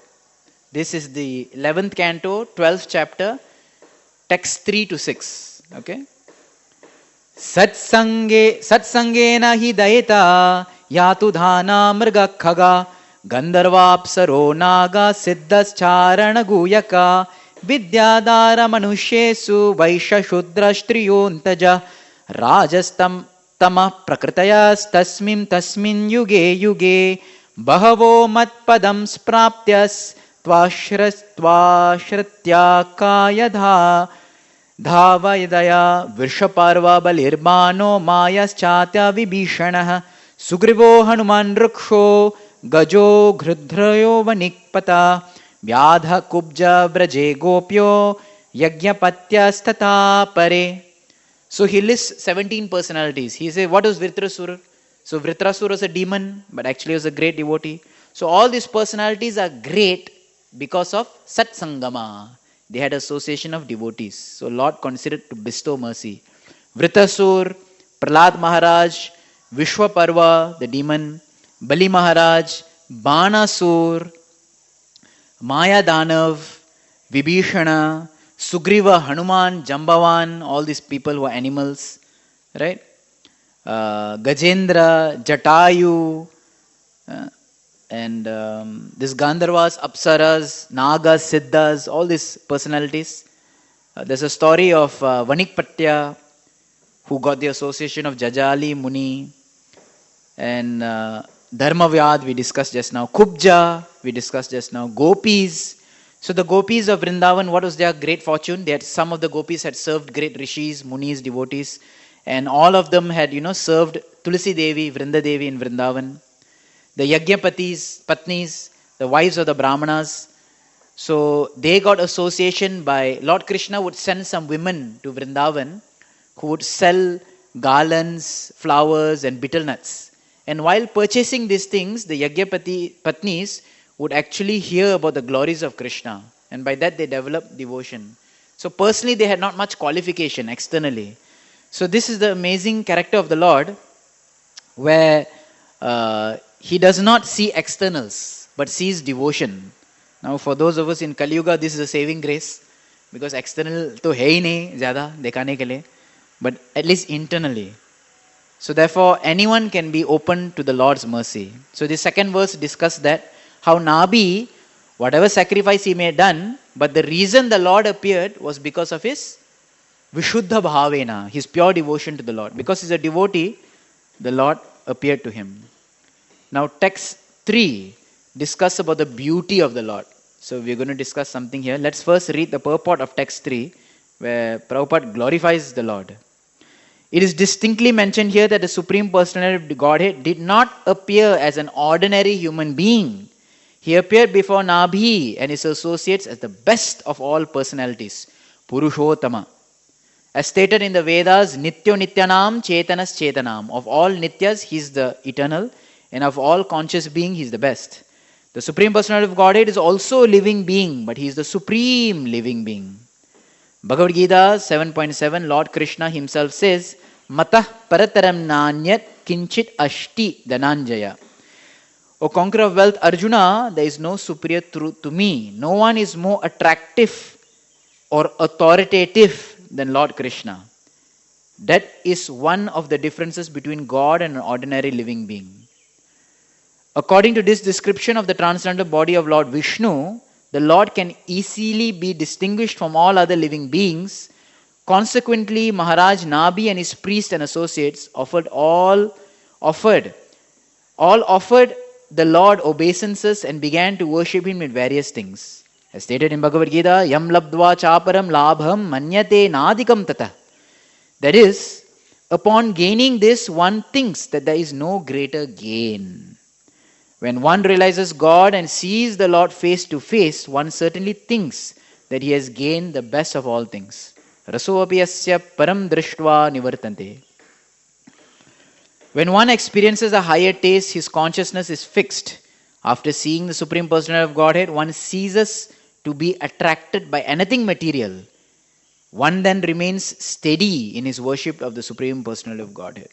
This is the 11th canto, 12th chapter, text 3 to 6. Okay? Satsangena hi dayeta yatu dhana mrga khaga gandharvapsaro naga siddhascharana guyaka vidyadara manushesu vaisha shudra striyontaja rajastam tama prakritayas tasmin yuge yuge bahavo matpadam spraptyas tvashritya kayadha Dhavayadaya Vishaparva Balirbano Mayaschatya Vibhishanah Sugrivo Hanuman Ruksho Gajo Ghrudhrayo Vanikpata Vyadha Kubja Braje Gopyo Yajnapatyastata Pare. So he lists 17 personalities. He says, what was Vritrasura? So Vritrasura was a demon, but actually was a great devotee. So all these personalities are great because of Satsangama. They had association of devotees. So Lord considered to bestow mercy. Vritasur, Prahlad Maharaj, Vishwaparva, the demon, Bali Maharaj, Banasur, Maya Danav, Vibhishana, Sugriva, Hanuman, Jambavan, all these people who are animals, right? Gajendra, Jatayu, and this Gandharvas, Apsaras, Nagas, Siddhas, all these personalities. There's a story of Vanikpatya, who got the association of Jajali Muni, and Dharmavyad we discussed just now, Kubja we discussed just now, Gopis. So the Gopis of Vrindavan, what was their great fortune? They had, some of the Gopis had served great rishis, munis, devotees, and all of them had, served Tulsi Devi, Vrinda Devi in Vrindavan. The Yajnapatis, Patnis, the wives of the Brahmanas. So they got association by, Lord Krishna would send some women to Vrindavan who would sell garlands, flowers and betel nuts. And while purchasing these things, the Yajnapati Patnis would actually hear about the glories of Krishna. And by that they developed devotion. So personally they had not much qualification externally. So this is the amazing character of the Lord, where He does not see externals, but sees devotion. Now for those of us in Kali Yuga, this is a saving grace, because external to hai hi nahi zyada dekhane ke liye, but at least internally. So therefore anyone can be open to the Lord's mercy. So the second verse discusses that, how Nabi, whatever sacrifice he may have done, but the reason the Lord appeared was because of his Vishuddha Bhavena, his pure devotion to the Lord. Because he's a devotee, the Lord appeared to him. Now text 3 discuss about the beauty of the Lord. So we're going to discuss something here. Let's first read the purport of text 3, where Prabhupada glorifies the Lord. It is distinctly mentioned here that the Supreme Personality of the Godhead did not appear as an ordinary human being. He appeared before Nabhi and his associates as the best of all personalities, Purushottama. As stated in the Vedas, Nityo Nityanam Chetanas Chetanam. Of all Nityas, he is the eternal, and of all conscious being, he is the best. The Supreme Personality of Godhead is also a living being, but he is the supreme living being. Bhagavad Gita 7.7, Lord Krishna himself says, Matah parataram nanyat kinchit ashti dhananjaya. O conqueror of wealth, Arjuna, there is no superior truth to me. No one is more attractive or authoritative than Lord Krishna. That is one of the differences between God and an ordinary living being. According to this description of the transcendental body of Lord Vishnu, the Lord can easily be distinguished from all other living beings. Consequently, Maharaj Nabhi and his priests and associates offered the Lord obeisances and began to worship him with various things. As stated in Bhagavad Gita, Yam labdva chaparam labham manyate nadikam tata. That is, upon gaining this, one thinks that there is no greater gain. When one realizes God and sees the Lord face to face, one certainly thinks that he has gained the best of all things. Rasoapiyasya param drishtva nivartante. When one experiences a higher taste, his consciousness is fixed. After seeing the Supreme Personality of Godhead, one ceases to be attracted by anything material. One then remains steady in his worship of the Supreme Personality of Godhead.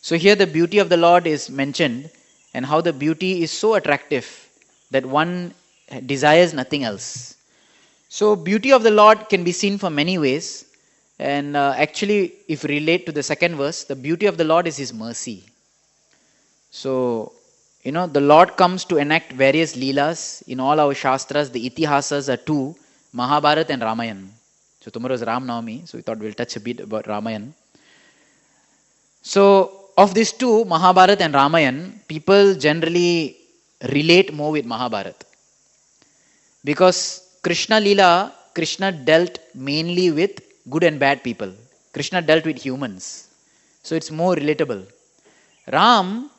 So here the beauty of the Lord is mentioned, and how the beauty is so attractive that one desires nothing else. So beauty of the Lord can be seen from many ways. And actually, if we relate to the second verse, the beauty of the Lord is his mercy. So, the Lord comes to enact various leelas. In all our shastras, the itihasas are two, Mahabharata and Ramayana. So tomorrow is Ram Navami, so we thought we'll touch a bit about Ramayana. So, of these two, Mahabharata and Ramayana, people generally relate more with Mahabharata. Because Krishna Leela, Krishna dealt mainly with good and bad people. Krishna dealt with humans. So it's more relatable. Ram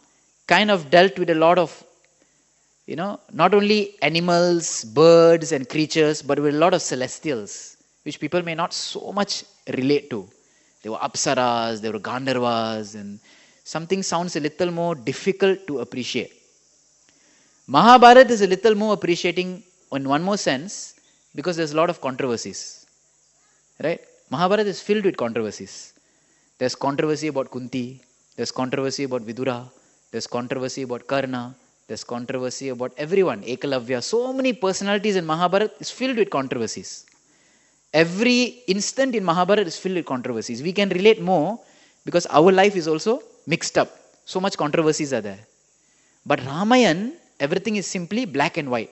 kind of dealt with a lot of, not only animals, birds and creatures, but with a lot of celestials, which people may not so much relate to. There were Apsaras, there were Gandharvas, and something sounds a little more difficult to appreciate. Mahabharata is a little more appreciating in one more sense, because there's a lot of controversies. Right? Mahabharata is filled with controversies. There's controversy about Kunti, there's controversy about Vidura, there's controversy about Karna, there's controversy about everyone, Ekalavya. So many personalities in Mahabharata is filled with controversies. Every instant in Mahabharata is filled with controversies. We can relate more because our life is also mixed up. So much controversies are there. But Ramayana, everything is simply black and white.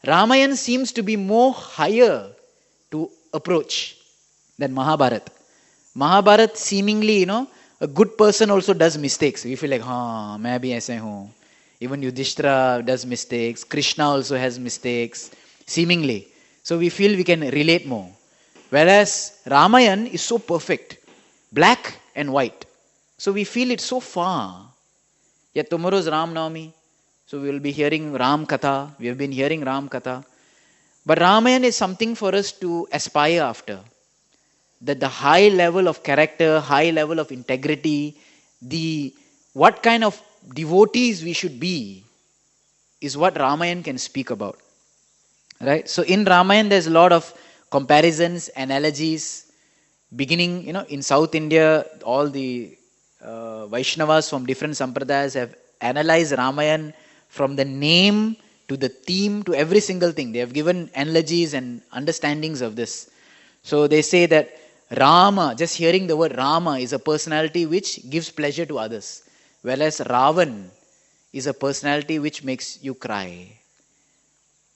Ramayana seems to be more higher to approach than Mahabharata. Mahabharata seemingly, a good person also does mistakes. We feel like, main bhi aise hoon. Even Yudhishthira does mistakes. Krishna also has mistakes, seemingly. So we feel we can relate more. Whereas Ramayana is so perfect, black and white. So we feel it so far. Yet tomorrow is Ram Navami. So we will be hearing Ram Katha. We have been hearing Ram Katha. But Ramayana is something for us to aspire after. That the high level of character, high level of integrity, what kind of devotees we should be is what Ramayana can speak about. Right? So in Ramayana there's a lot of comparisons, analogies. Beginning, in South India, all the Vaishnavas from different sampradayas have analyzed Ramayana from the name to the theme to every single thing. They have given analogies and understandings of this. So they say that Rama, just hearing the word Rama, is a personality which gives pleasure to others. Whereas Ravan is a personality which makes you cry.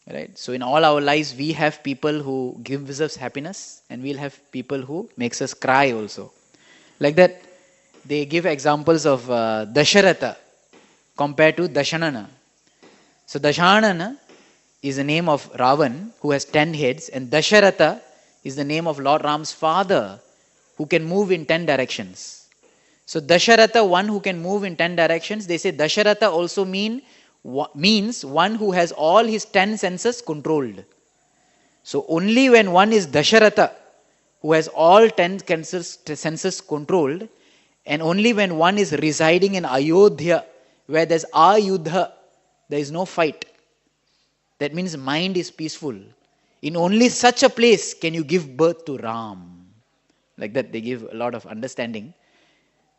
Right? So in all our lives, we have people who gives us happiness, and we'll have people who makes us cry also. Like that, they give examples of Dasharatha compared to Dashanana. So Dashanana is the name of Ravan, who has 10 heads, and Dasharatha is the name of Lord Ram's father, who can move in 10 directions. So Dasharatha, one who can move in 10 directions, they say Dasharatha also means one who has all his 10 senses controlled. So only when one is Dasharatha, who has all 10 senses controlled, and only when one is residing in Ayodhya, where there's Ayudha, there is no fight. That means mind is peaceful. In only such a place can you give birth to Ram. Like that, they give a lot of understanding.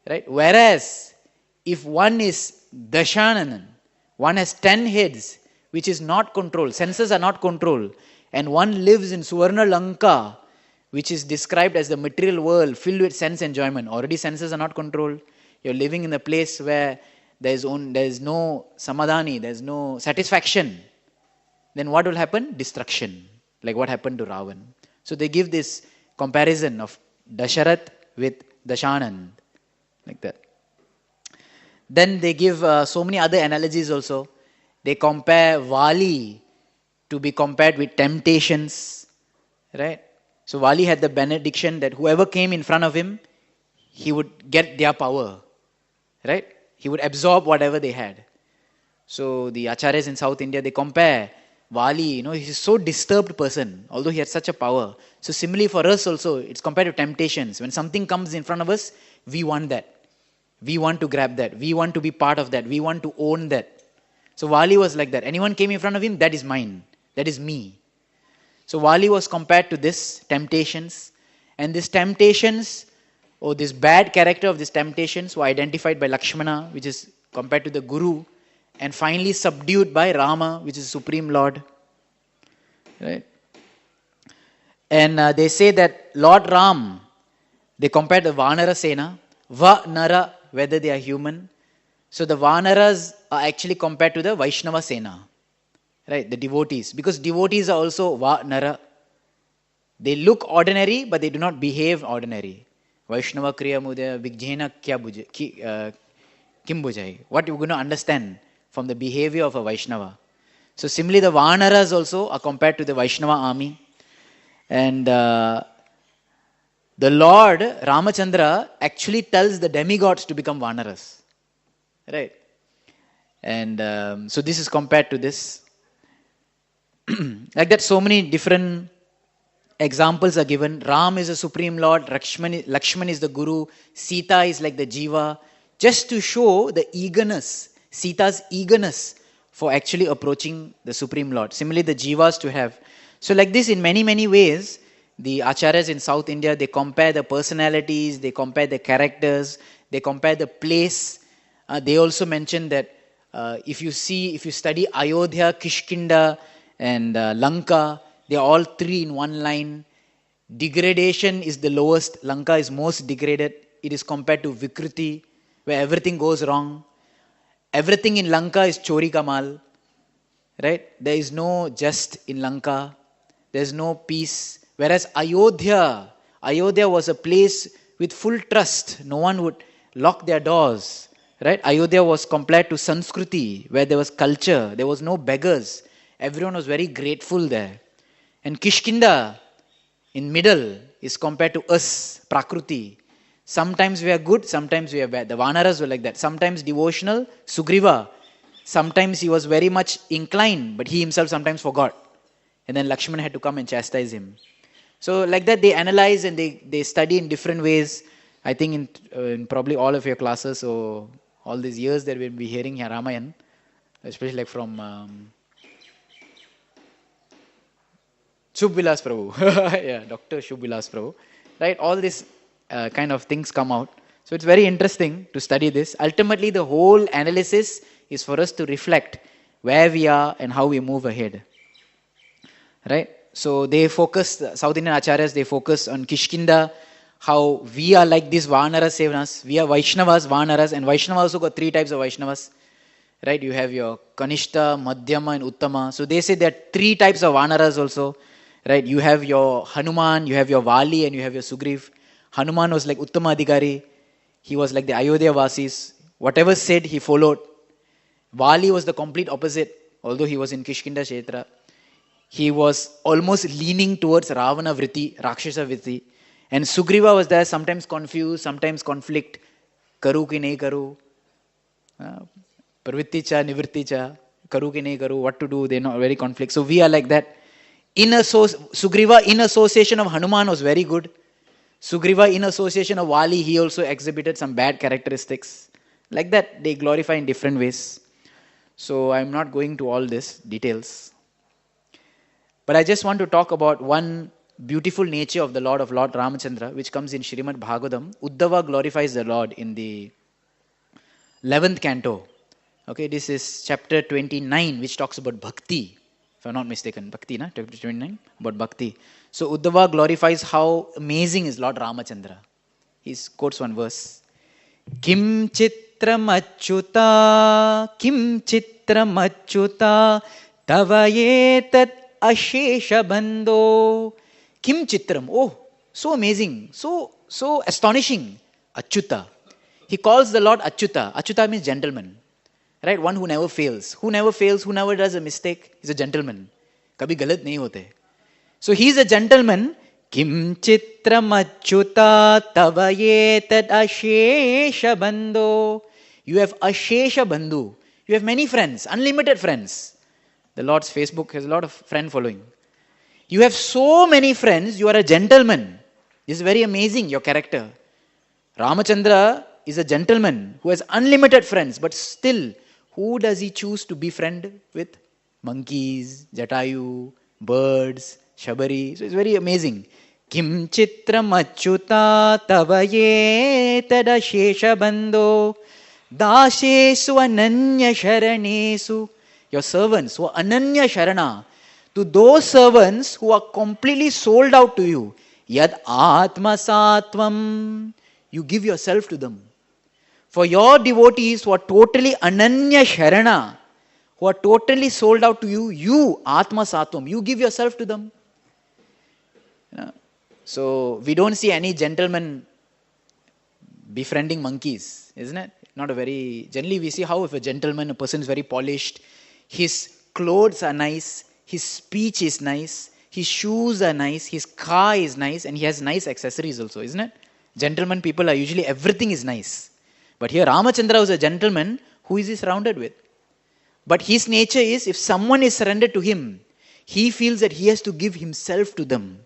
Right? Whereas, if one is Dashanana, one has 10 heads, which is not controlled, senses are not controlled, and one lives in Suvarna Lanka, which is described as the material world filled with sense enjoyment. Already senses are not controlled. You're living in a place where there is no samadhani, there is no satisfaction. Then what will happen? Destruction. Like what happened to Ravan. So they give this comparison of Dasharath with Dashanand. Like that. Then they give so many other analogies also. They compare Vali to be compared with temptations, right? So Vali had the benediction that whoever came in front of him, he would get their power, right? He would absorb whatever they had. So the acharyas in South India, they compare Vali, he's so disturbed person, although he had such a power. So similarly for us also, it's compared to temptations. When something comes in front of us, we want that. We want to grab that. We want to be part of that. We want to own that. So Vali was like that. Anyone came in front of him, that is mine. That is me. So Vali was compared to this temptations. And these temptations, or this bad character of these temptations, were identified by Lakshmana, which is compared to the Guru, and finally subdued by Rama, which is Supreme Lord. Right? And they say that Lord Ram, they compare the Vanara Sena, Va-Nara, whether they are human. So the Vanaras are actually compared to the Vaishnava Sena, right? The devotees. Because devotees are also Va-Nara. They look ordinary, but they do not behave ordinary. Vaishnava Kriya Mudaya Vigjena Kim Bujai. What you're going to understand from the behavior of a Vaishnava. So similarly, the Vanaras also are compared to the Vaishnava army. And the Lord Ramachandra actually tells the demigods to become Vanaras. Right? And so this is compared to this. Like that, so many different examples are given. Ram is the Supreme Lord, Lakshman is the Guru, Sita is like the Jiva, just to show the eagerness, Sita's eagerness for actually approaching the Supreme Lord. Similarly, the Jivas to have. So like this, in many, many ways, the acharyas in South India, they compare the personalities, they compare the characters, they compare the place. They also mention that if you study Ayodhya, Kishkinda, and Lanka, they are all three in one line. Degradation is the lowest. Lanka is most degraded. It is compared to Vikruti, where everything goes wrong. Everything in Lanka is Chori Kamal. Right? There is no just in Lanka. There is no peace. Whereas Ayodhya was a place with full trust. No one would lock their doors. Right? Ayodhya was compared to Sanskriti, where there was culture. There was no beggars. Everyone was very grateful there. And Kishkinda, in middle, is compared to us, Prakruti. Sometimes we are good, sometimes we are bad. The Vanaras were like that. Sometimes devotional, Sugriva. Sometimes he was very much inclined, but he himself sometimes forgot. And then Lakshmana had to come and chastise him. So like that, they analyze and they study in different ways. I think in probably all of your classes, or all these years that we'll be hearing here Ramayan, especially like from Shubh-Vilas Prabhu. Yeah, Dr. Shubh-Vilas Prabhu. Right? All these kind of things come out. So it's very interesting to study this. Ultimately, the whole analysis is for us to reflect where we are and how we move ahead. Right? So they focus, South Indian acharyas, they focus on Kishkinda, how we are like these Vanara Sevanas. We are Vaishnavas, Vanaras, and Vaishnava also got three types of Vaishnavas. Right? You have your Kanishta, Madhyama, and Uttama. So they say there are three types of Vanaras also. Right? You have your Hanuman, you have your Vali, and you have your Sugriv. Hanuman was like Uttama Adhikari. He was like the Ayodhya Vasis. Whatever said, he followed. Vali was the complete opposite, although he was in Kishkinda Kshetra. He was almost leaning towards Ravana Vritti, Rakshasa Vritti. And Sugriva was there, sometimes confused, sometimes conflict. Karu ki nahi karu. Pravritti cha, nivritti cha. Karu ki nahi karu. What to do? They're not very conflict. So we are like that. Sugriva in association of Hanuman was very good. Sugriva in association of Vali, he also exhibited some bad characteristics. Like that, they glorify in different ways. So I'm not going to all this details. But I just want to talk about one beautiful nature of Lord Ramachandra, which comes in Srimad Bhagavatam. Uddhava glorifies the Lord in the 11th canto. Okay, this is chapter 29, which talks about bhakti. If I'm not mistaken, bhakti, na? Chapter 29, about bhakti. So Uddhava glorifies how amazing is Lord Ramachandra. He quotes one verse. Kim chitram achyuta tavayetat ashesha bandho. Kim chitram. Oh, so amazing, so astonishing. Achyuta. He calls the Lord Achyuta. Achyuta means gentleman. Right? One who never fails. Who never fails, who never does a mistake, is a gentleman. Kabhi galat nahi hote. So he's a gentleman. Kim chitram achyuta tavayetad ashesha bandho. You have ashesha bandhu. You have many friends, unlimited friends. The Lord's Facebook has a lot of friend following. You have so many friends, you are a gentleman. This is very amazing, your character. Ramachandra is a gentleman who has unlimited friends, but still, who does he choose to be friend with? Monkeys, Jatayu, birds, Shabari. So it's very amazing. Kim chitram achyuta tavayetad shesha bandho dashesu ananya sharanesu. Your servants who are ananya sharana. To those servants who are completely sold out to you. Yad atma satvam. You give yourself to them. For your devotees who are totally ananya sharana, who are totally sold out to you, you, atma satvam, you give yourself to them. So we don't see any gentleman befriending monkeys, isn't it? Not a very, generally we see how if a gentleman, a person is very polished, his clothes are nice, his speech is nice, his shoes are nice, his car is nice, and he has nice accessories also, isn't it? Gentlemen people are usually, everything is nice. But here Ramachandra was a gentleman, who is he surrounded with? But his nature is, if someone is surrendered to him, he feels that he has to give himself to them.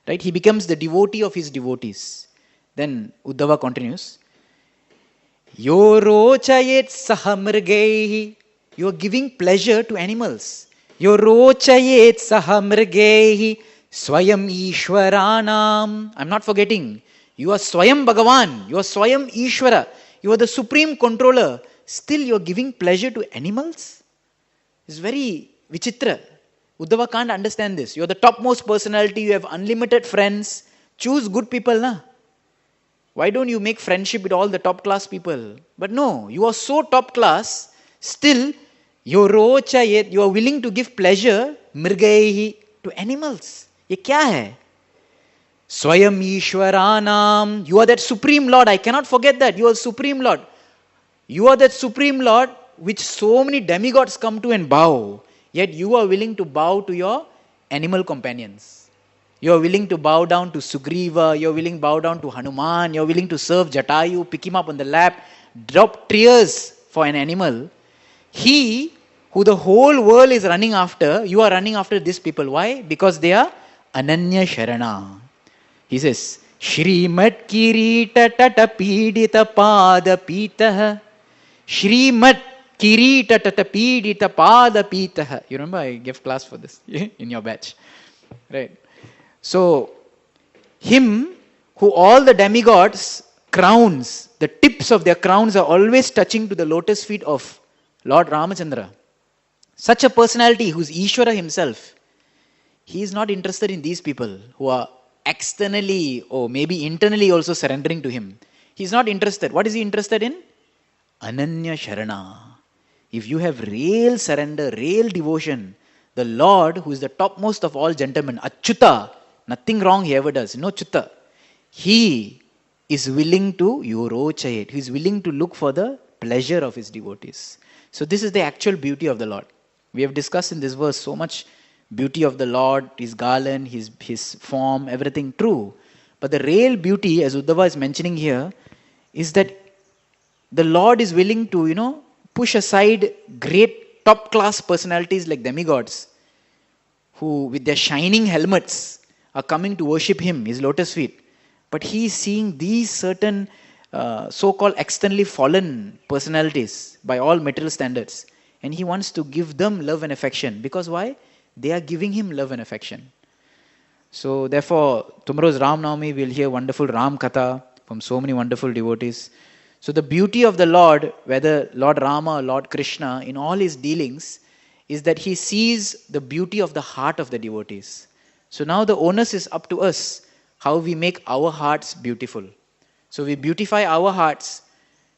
Right? He becomes the devotee of his devotees. Then Uddhava continues. Yorochayet sahamrgeihi. You are giving pleasure to animals. Yorochayet sahamrgeihi swayam ishwaranam. I'm not forgetting. You are Swayam Bhagavan. You are Swayam Ishwara. You are the supreme controller. Still you are giving pleasure to animals? It's very vichitra. Uddhava can't understand this. You are the topmost personality. You have unlimited friends. Choose good people, na? Why don't you make friendship with all the top class people? But no, you are so top class. Still, you are willing to give pleasure mrgaihi to animals. Ye kya hai? Swayam Ishwaranam. You are that Supreme Lord. I cannot forget that. You are Supreme Lord. You are that Supreme Lord which so many demigods come to and bow. Yet you are willing to bow to your animal companions. You are willing to bow down to Sugriva. You are willing to bow down to Hanuman. You are willing to serve Jatayu, pick him up on the lap, drop tears for an animal. He, who the whole world is running after, you are running after these people. Why? Because they are Ananya Sharana. He says, Shrimat Kirita Tata Pidita Pada Pitaha. Shrimat Kirita Tata Pidita Pada Pitaha. You remember I gave class for this in your batch. Right. So, him who all the demigods crowns, the tips of their crowns are always touching to the lotus feet of Lord Ramachandra. Such a personality who is Ishvara himself, he is not interested in these people who are externally or maybe internally also surrendering to him. He is not interested. What is he interested in? Ananya Sharana. If you have real surrender, real devotion, the Lord, who is the topmost of all gentlemen, Achyuta, nothing wrong he ever does, no Chutta, he is willing to Yorochayet. He is willing to look for the pleasure of his devotees. So this is the actual beauty of the Lord. We have discussed in this verse so much beauty of the Lord, his garland, his form, everything true. But the real beauty, as Uddhava is mentioning here, is that the Lord is willing to, push aside great top-class personalities like demigods, who with their shining helmets are coming to worship him, his lotus feet. But he is seeing these certain so-called externally fallen personalities by all material standards. And he wants to give them love and affection. Because why? They are giving him love and affection. So therefore, tomorrow's Ram Navami, we'll hear wonderful Ram Katha from so many wonderful devotees. So the beauty of the Lord, whether Lord Rama or Lord Krishna, in all his dealings, is that he sees the beauty of the heart of the devotees. So now the onus is up to us, how we make our hearts beautiful. So we beautify our hearts.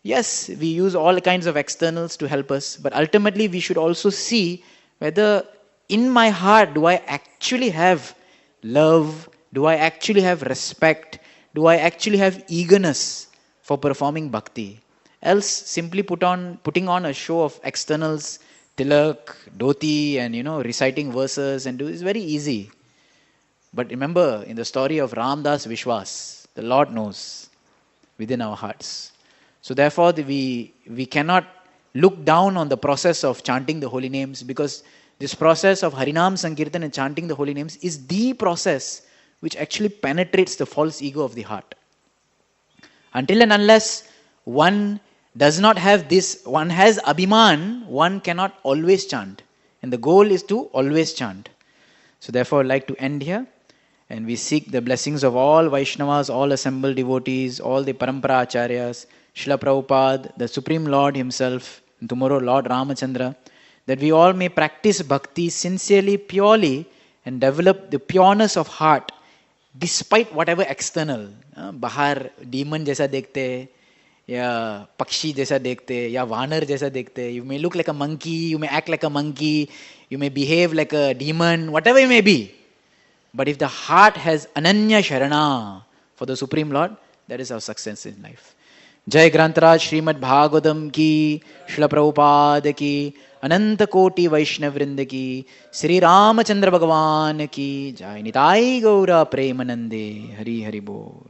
Yes, we use all kinds of externals to help us, but ultimately we should also see whether in my heart do I actually have love, do I actually have respect, do I actually have eagerness for performing bhakti. else simply putting on a show of externals, tilak, dhoti, and reciting verses and do is very easy. But remember, in the story of Ramdas Vishwas, the Lord knows within our hearts. So therefore, we cannot look down on the process of chanting the holy names, because this process of Harinam Sankirtan and chanting the holy names is the process which actually penetrates the false ego of the heart. Until and unless one does not have this, one has abhiman, one cannot always chant. And the goal is to always chant. So therefore, I'd like to end here. And we seek the blessings of all Vaishnavas, all assembled devotees, all the Parampara Acharyas, Srila Prabhupada, the Supreme Lord Himself, and tomorrow Lord Ramachandra, that we all may practice bhakti sincerely, purely, and develop the pureness of heart, despite whatever external. बाहर demon जैसा देखते, या पक्षी जैसा देखते, या वानर जैसा देखते. You may look like a monkey, you may act like a monkey, you may behave like a demon, whatever you may be. But if the heart has Ananya Sharana for the Supreme Lord, that is our success in life. Jai Grantaraj Srimad Bhagavatam ki, Srila Prabhupada ki, Ananta Koti Vaishnav Vrinda ki, Sri Ramachandra Bhagavan ki, Jai Nitai Gaura Premanande, Hari Hari Bol.